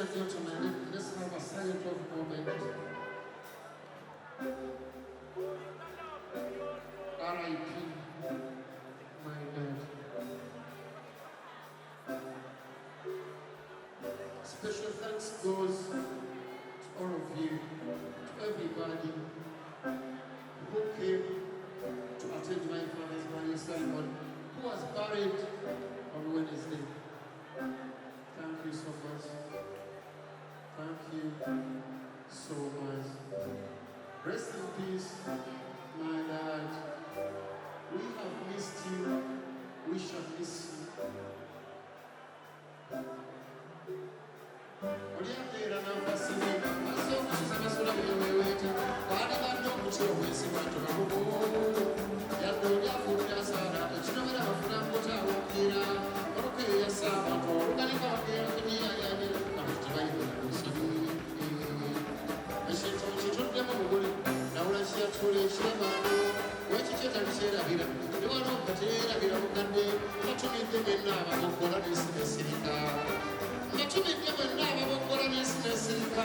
and gentlemen, let's have a silent love moment. R.I.P. My dad. Special thanks goes to all of you, to everybody who came to attend my father's burial ceremony, who was buried on Wednesday. Thank you so much. Thank you so much. Rest in peace, my dad. We have missed you. We shall miss you. Oliatera nafasi asokuza masula byeweweta bali bano kutyo bwesi bantu babubu yadde olyafuulira sala ekinomera bafuna mbotawukira oluke yasaba olugani bagera kuniyayane abantu tebayibona kusibi ekintu kituddemu mugule nawula kiyatula ekiremano wekikyetalikyerabira newala okateerabira mukadde batumidde mwenna abagogola n'esinesirika batumidde mwenna abagogola n'esinesirika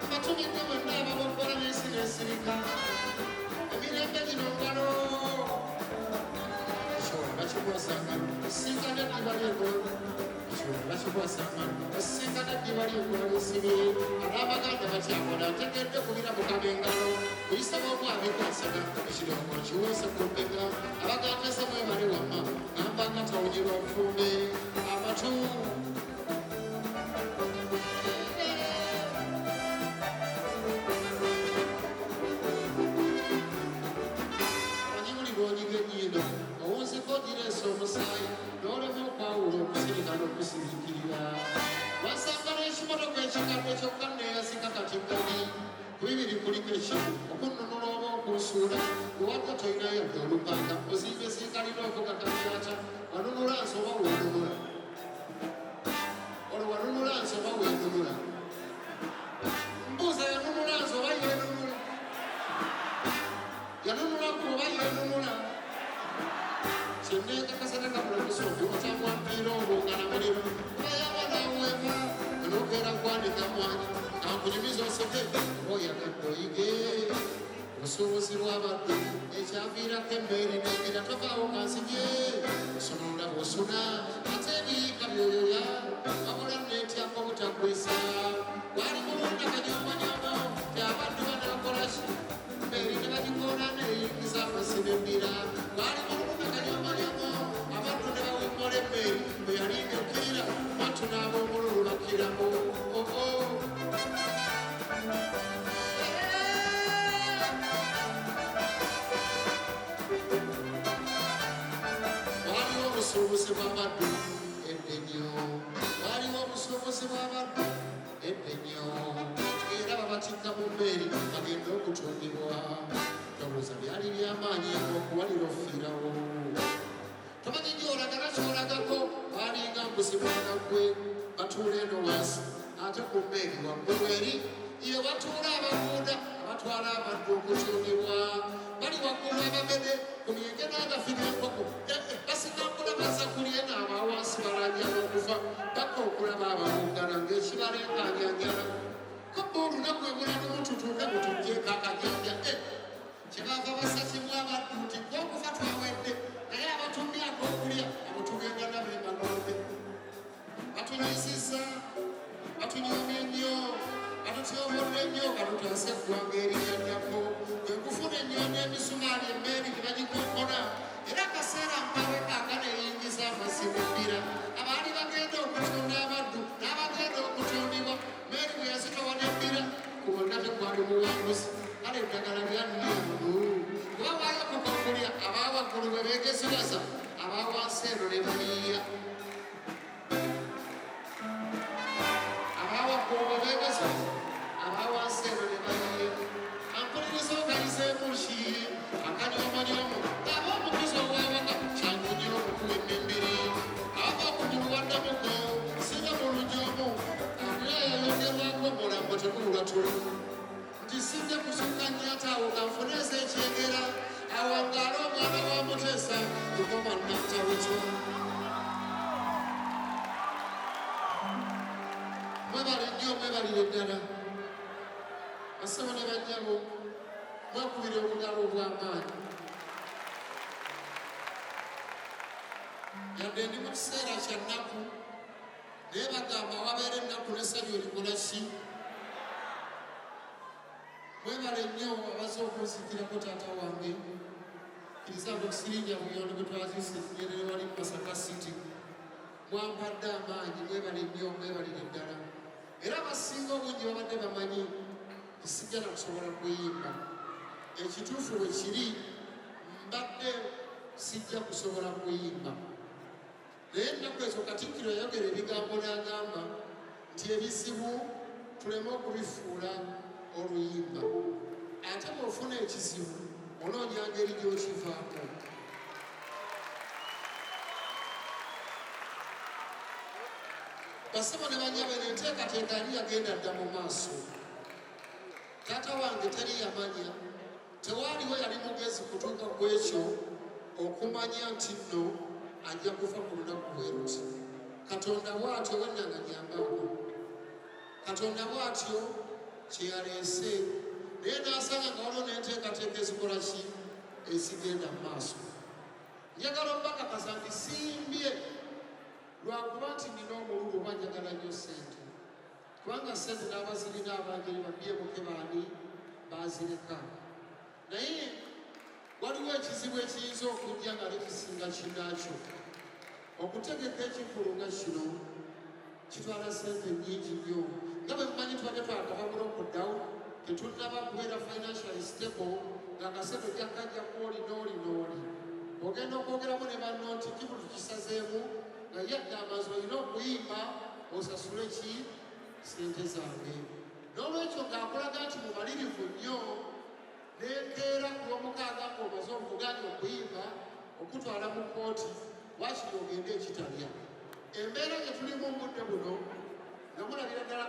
batumidde mwenna abagogola n'esinesirika emirembe gino ngalo bakikwasanga sinkana eddibalyego bakikwasanga sinkana eddibalyegula lisibye ab'abaganda batyakola ategedde kubira mukaba engalo oyisaba omwabikwasana ekirongo kiweese kubbega abaganda se mwebale wamma nambanga tawunyirwa nfumbe amatu onyiga ennyindo owunziko gireesa omusaayi n'olema okwawula okusirika n'okusirikirira wasanga n'ekimotoka ekikadde kyokka neeyazika kati gali ku bibiri kuliko eki okunnunula oba okunsuula ewadde tolina yadde olupanga ozimba esiikalina ovuga kakyata wanunula nsi oba weenunula olwo wanunula nsi oba weenunula mbuuza yanunula nsi oba yeenunula yanunulaku oba yeenunula kyenneekakasatakamulomusofi okyamwampiira obungana mulimu bayabanaweema anokeera kwandika mwanyi ankunyumiza oseke oyagadde oyige obusuubuzi bw'abadde ekyaviirako embeeri n'engira tovaawo kansije osononda bwosuna ate ebiyiika byoyoya wabula neetyako obutakwisa wali mulunda kanyomanyamo tyabaddu banakolaki embeeri ne bagikoona neeyingiza amasiba embira wali mulunda kanyomanyamo abantu ne bawemmola embeeri bwe yalinga okkiira matu n'ab'omululu bakkiramu waliwo obusuubuzi bw'abaddu edde nnyo waliwo obusuubuzi bw'abaddu edde nnyo era babatikka mu mbeeri bagenda okutundibwa tolooza byali byamaanyi okuwalira ofiirawo tomanyi gyolagala kyolagako balinga mbuzibwaga gwe batuula eno wansi ate ku mbeeri waggwe weri ye batuula ababuuda abatwala abantu okutundibwa bali waggulu abamede ku myenge n'agafiga enkoko basinakula baza kulya n'abawansi balanjala okuva baka okulaba ababungana ng'ekibalenganyanjala koba olunaku ebula nemututuuke mutugjeeko akajanja kyebava basakimu abantu nti gokufa twawedde naye abatumyako okulya abutugenda nabembalombe batunyisiza batunyomye nnyo batutyobodde nnyo batutaasa eggwanga erinyanyako ekufuna ennyonyi emisumaali emmeeri ne bagikonkona era akaseera mpawe kaaka neyingiza amasimu embira abaali bagenda okutunda abaddu n'abagenda okutundibwa meeri bwe yazitowa n'embira kubonna tekwali muwanguzi kale eddagala lyannyangu kuba waayo kukokulya abawaggulu bwe beegeziwaza abawansi eno ne baliya abawaggulu bwe beegeziwaza abawansi eno ne baliya ampuliriza ogayizeemu ki akanyomonyomo aba omukizi ow'awaka kyangu nnyo okukuwa emmembiri aba okugulu waddamuko siba mu lujomu ate yayogerwako mulambo teguulatulu nti sijja kusukka nnyataawo kanfuneeza ekyengera awangaala omwana wa Muteesa tukoma nnantawuto mwebale nnyo mwebalire ddala basebo ne bajjabo mwekubira obudala obw'amaanyi yadde ndi mu kiseera kya nnaku naye bagamba wabeera ennaku n'esabyo likola ki mwebale nnyo abaze okunzikirako taata wange kkiriza okusirinja buyondo bwe twaziise tunyerere wali mu Masaka City mwampadde amaanyi mwebale nnyo mwebalire ddala era abasinga obungi babadde bamanyi sijjala kusobola kuyimba ekituufu bwe kiri mbadde sijja kusobola kuyimba naye ennaku ezo Katikkiro yayogera ebigambo n'agamba nti ebizibu tuleme okubifuula oluyimba ate bw'ofuna ekizibu onoonya ngeri gy'okivaako basebo ne banyabe n'enteekateeka yali yagenda dda mu maaso taata wange teri yamanya tewaaliwo yali mugezi kutuuka ku ekyo okumanya nti nno ajja kufa ku lunaku bwe ruti Katonda bw'atyo wennanga nyambaako Katonda bw'atyo kye yaleese naye n'asanga nga waliwo n'enteekateeka ezikola ki ezigenda mu maaso njagala obbakakasa nti simbye lwakuba nti nina omululu oba njagala nnyo ssente kubanga ssente n'abazirina abangeri babyemuke baani baazireka naye waliwo ekizibu ekiyinza okujja nga nekisinga kinnaakyo okutegeka ekikulu nga kino kitwala ssente nnyingi nnyo nga bwe mumanyi tubadde twakava bulokuddawo tetunnaba kubeera financial stable nga kasente ojjakajja kwoli n'oli ogenda okwogeramu ne banno nti kibu tukisazeemu nga yadde amazi olina okuyimba osasule ki ssente zange n'olwekyo ng'akulaga nti mumalirivu nnyo n'enkeera ku lwomukaaga ng'omaze okuganya okuyimba okutwala mu kooti wakiri ogende ekitalya embeera gye tulimu omudde buno nga mulabira ddala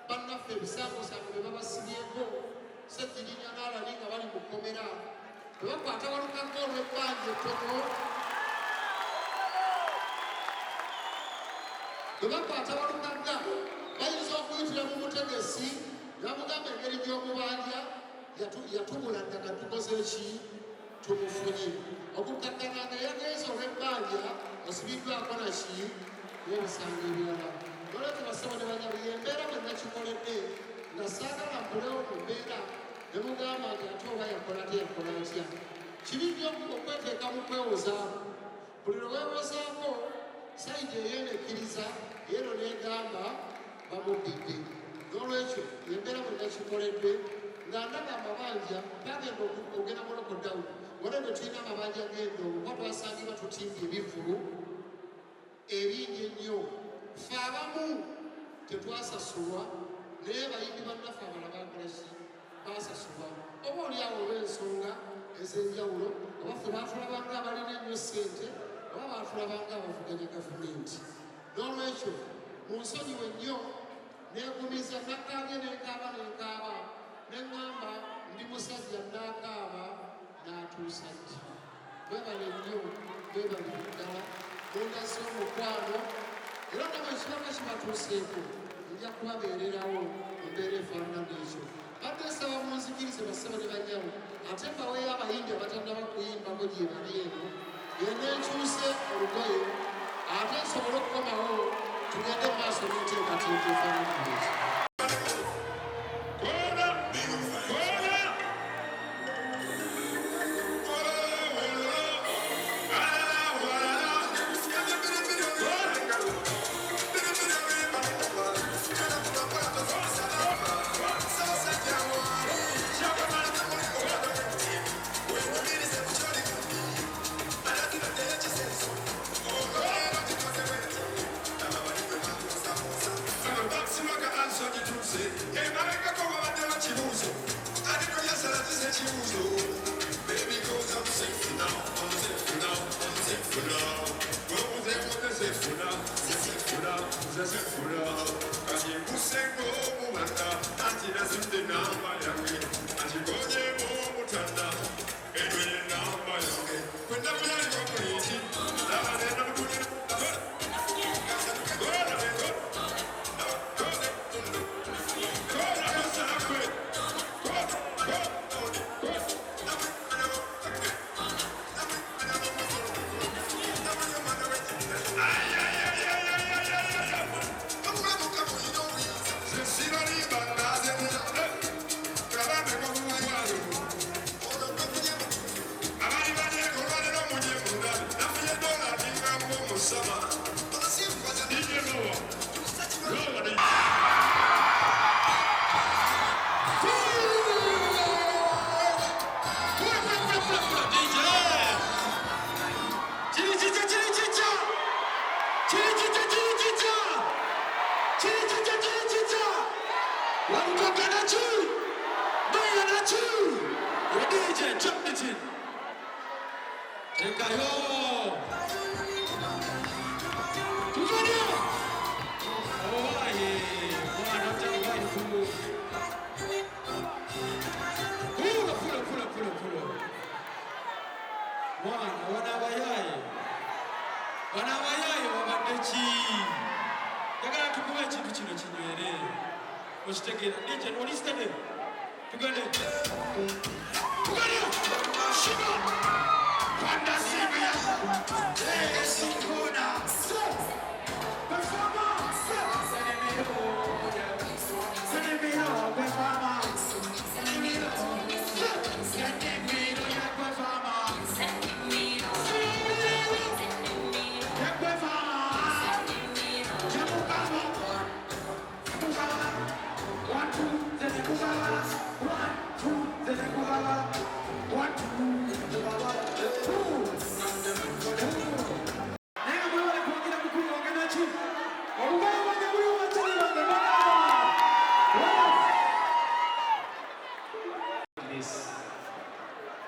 bannaffe ebisangosango bye babasibyeko Ssekirinya n'Alali nga bali mu kkomera bwe bakwata walukagga olw'ebbanja ettono bwe bakwata walukagga bayinza okuyitira mu mutegesi ne bamugamba engeri gy'omubanja yatubula ddaka tukoze ki tumufunye okukakkana nga yagenze olw'ebbanja osibiddwako naki n'ebisango ebirala nolwekyo basebo ne banyabe embeera bwe nakikoledde nga saagala mpulewo ku mbeera ne mugamba nti ate oba yakola atya kibi nnyo okweteeka mu kwewozaako buli lwe weewozaako sayidi eyeenekkiriza yeeno n'egamba bamubbidde n'olwekyo embeera bwe nakikoledde nga ndaga amabanja bagenda ogenda mu lokodawuni wala ne tulina amabanja g'endongo kuba twasangibwa tutimbye ebivulu ebingi ennyo ffe abamu tetwasasulwa naye bayimbi bannaffe abala bakola ki basasulwa oba oliawo olw'ensonga ez'enjawulo oba ffe baatulabanga abalina ennyo ssente oba baatulabanga abavuganya gavumenti n'olwekyo mu nsonyiwe nnyo neegumiza nakkaabye nenkaaba neŋŋamba ndi musajja naakaaba n'atuusa ddi mwebale nnyo mwebale ddala mundasi omukwano era nabo ekibaka kibatuuseeko nja kubabeererawo embeera efaanana ekyo badde nsaba munzikirize basebo ne banyawo ate mbaweeyo abayimbi abatannaba kuyimbako gye bali eno yena enkyuse olugoye ate nsobole okukomawo tugende mu maaso n'enteekateeka efaanana ekyo Baby goes I'm safe for now, I'm safe for now, I'm safe for now. Vamos é safe for now, safe for now, safe for now. Kaji musengo mumanda, ati nasinde namba yange, ati goje mumutanda, edwe namba yange. Kwenda kuyali kwa polisi, lava nena mkuni,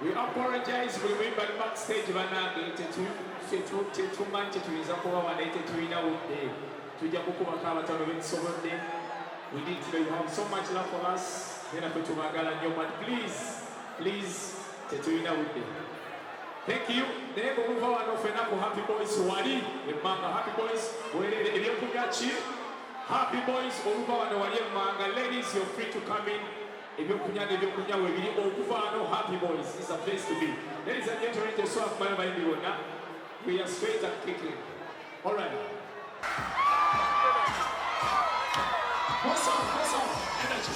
We apologize, we remember the backstage banange tetumanje tuyinza kuba wane tetulina budde tujja kukubako abatono betusobodde. We need to know you have so much love for us era ffe tubagala nnyo but please tetulina budde. Thank you. Naye bw'oluva wano ffenna ku Happy Boys wali emmanga Happy Boys weerere ebyokulya ki Happy Boys oluva wano wali emmanga. Ladies, you're free to come in. ebyokunywa webiri okuva wano Happy Boys is a place to be. Ladies and gentlemen, tesobola kumanya bayimbi bonna. We are straight and kicking. All right. What's up? Energy.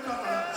Come on.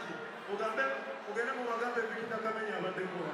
ki ugambe ugende mu bagambe bikita kamenya abadde kuwa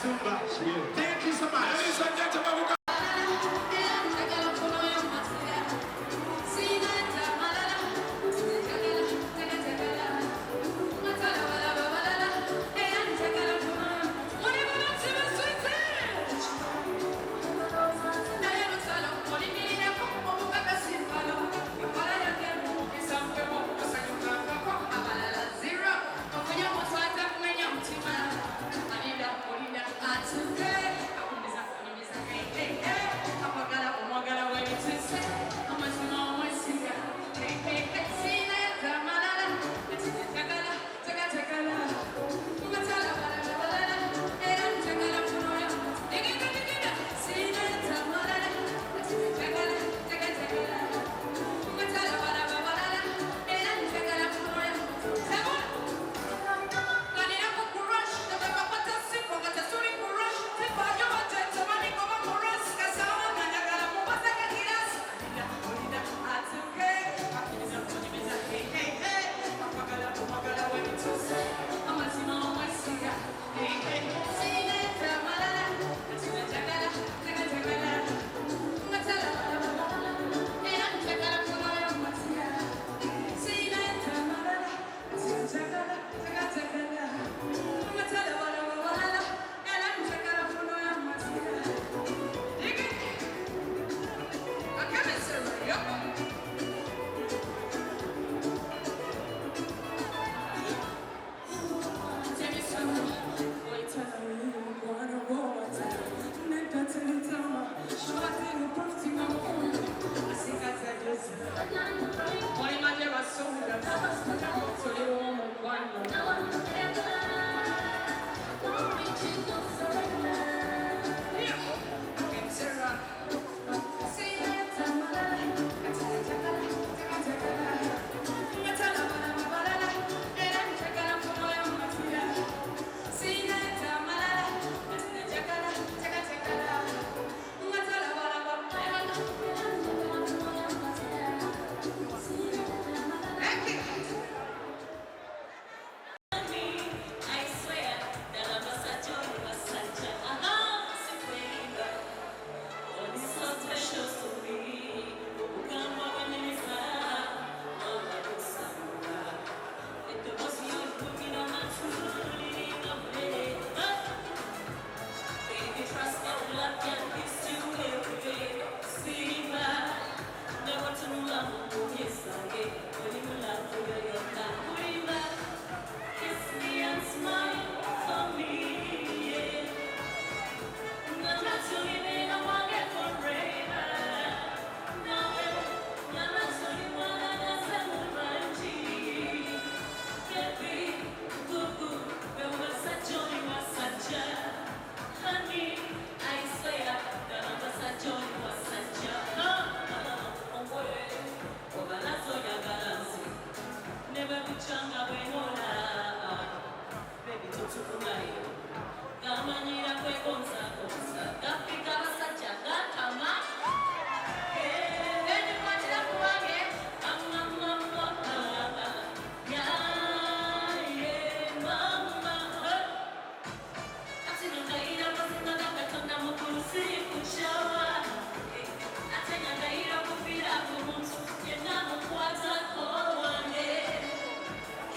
Thank you so much. Ladies and gentlemen,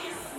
Kiss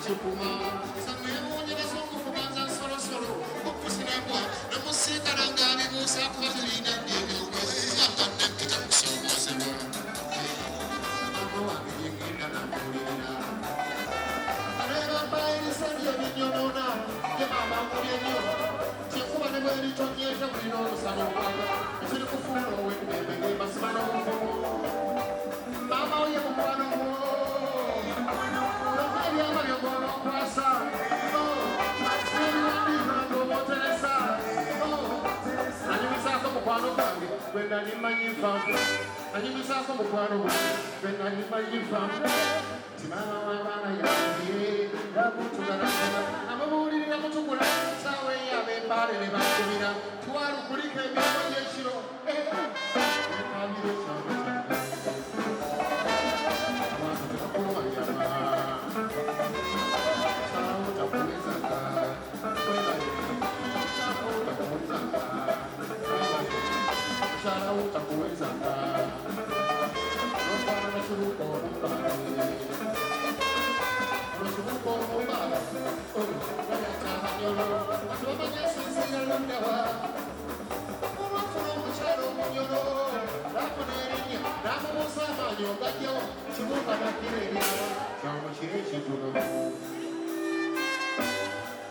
chipuma samwebonye basongo kubanza nsorosoro okusinabwa namusikaranga bibuusa kuba tulina ebyobwe aganda mpita kusomozebwa mama wange yegenda nampulirira aleba mbayirisa byebinyonona ye mama nkulye nnyo kyekuba ne bweritonyeeta bulina olusala okwaga ekiri kufuula ow'eddembe ng'embasiba n'obuvumu mama oye mukwano gwo ebyama byogona okwasa ebiwandiika ng'oboteresa anyumisaako mukwano gwange gwe nali mmanyi nfanfu anyumisaako mukwano gwange gwe nali mmanyi nfanfu ti maama w'abaana yange gakutugalaa amubuulirira mutukula saawa eyaba embaale ne bakubira twalukulika emirimu gy'ekiro ekabiro kyange abantu tebakulumanyama salawo takuwezanga salawo takuwezanga nokwana nakibuka omubbale olukibuka omubbale oluyakabanyolo atubamanya esinziira londawa olwafuna omukyalo omunyolo lafuna erinnya n'amubuusa amaanyi ogajjawo kibuka nakkira ebyala kyamukire ekitulo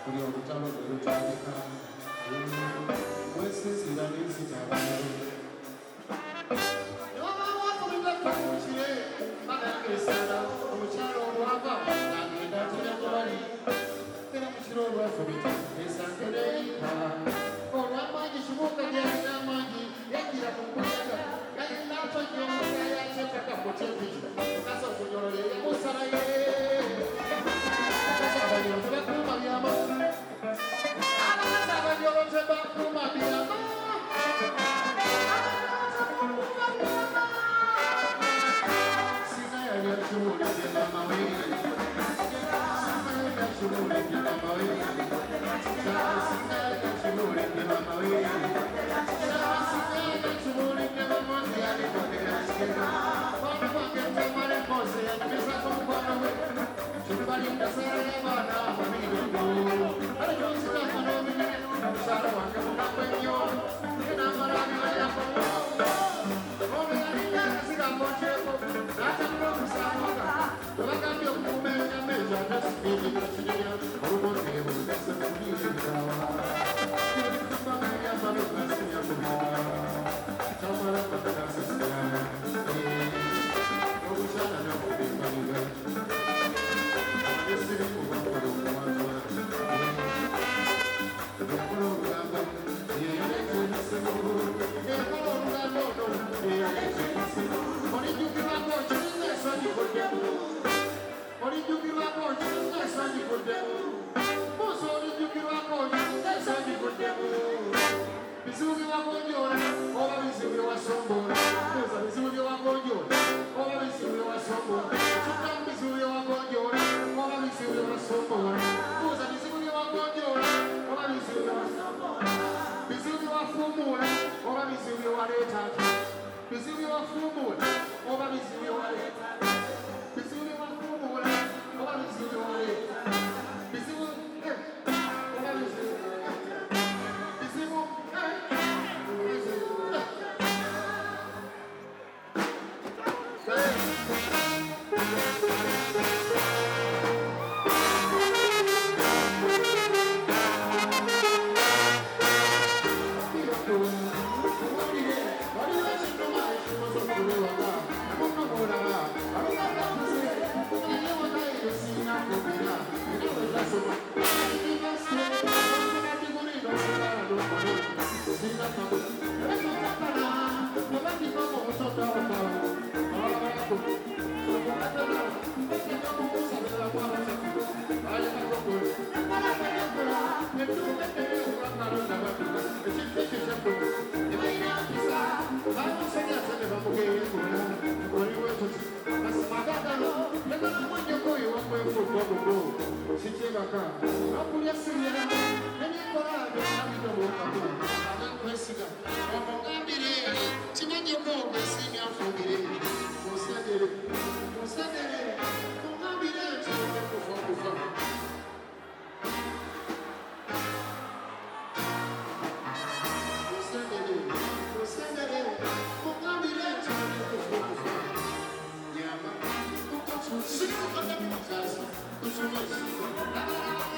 buli olutalo lwe lutandika wesinzira n'ensitabalo niwabawafumidakkamukire banangesala omukyalo olwava nagenda atera gyebali era mukiro olwafumita esangereika olwamaanyi kibuuka gyalina amaanyi yagira ku nkuyaga yayinaatojja omuga yakyekakamu kyempiki kasa okunyolole yamusalaye abanyolo tebakuuma byama abakazi abanyolo tebakuuma byama singa yali akiwulidde mama we singa yali akiwulidde mama we singa yali akiwulidde mama we singa yali akiwulidde mama we yalikodera kigera mwana wange temale mpose yanyumisako mukwano we kibalinda sera y'abaana amamirirgo ale kyonsirako n'ominene omukyala wange munaku ennyo enamalaabira yako ono yalinda akasigambo kyeko n'atamula omusangoga webagambye okukuuma enyama ezo ate sibiigira kinenya olubotere bulugase kubiirirawa kubanga ebyambalo gasinya kubira tamala kagagasasira omukyala nakubembaliga Sinuka na mikazi, kusumo sinuka.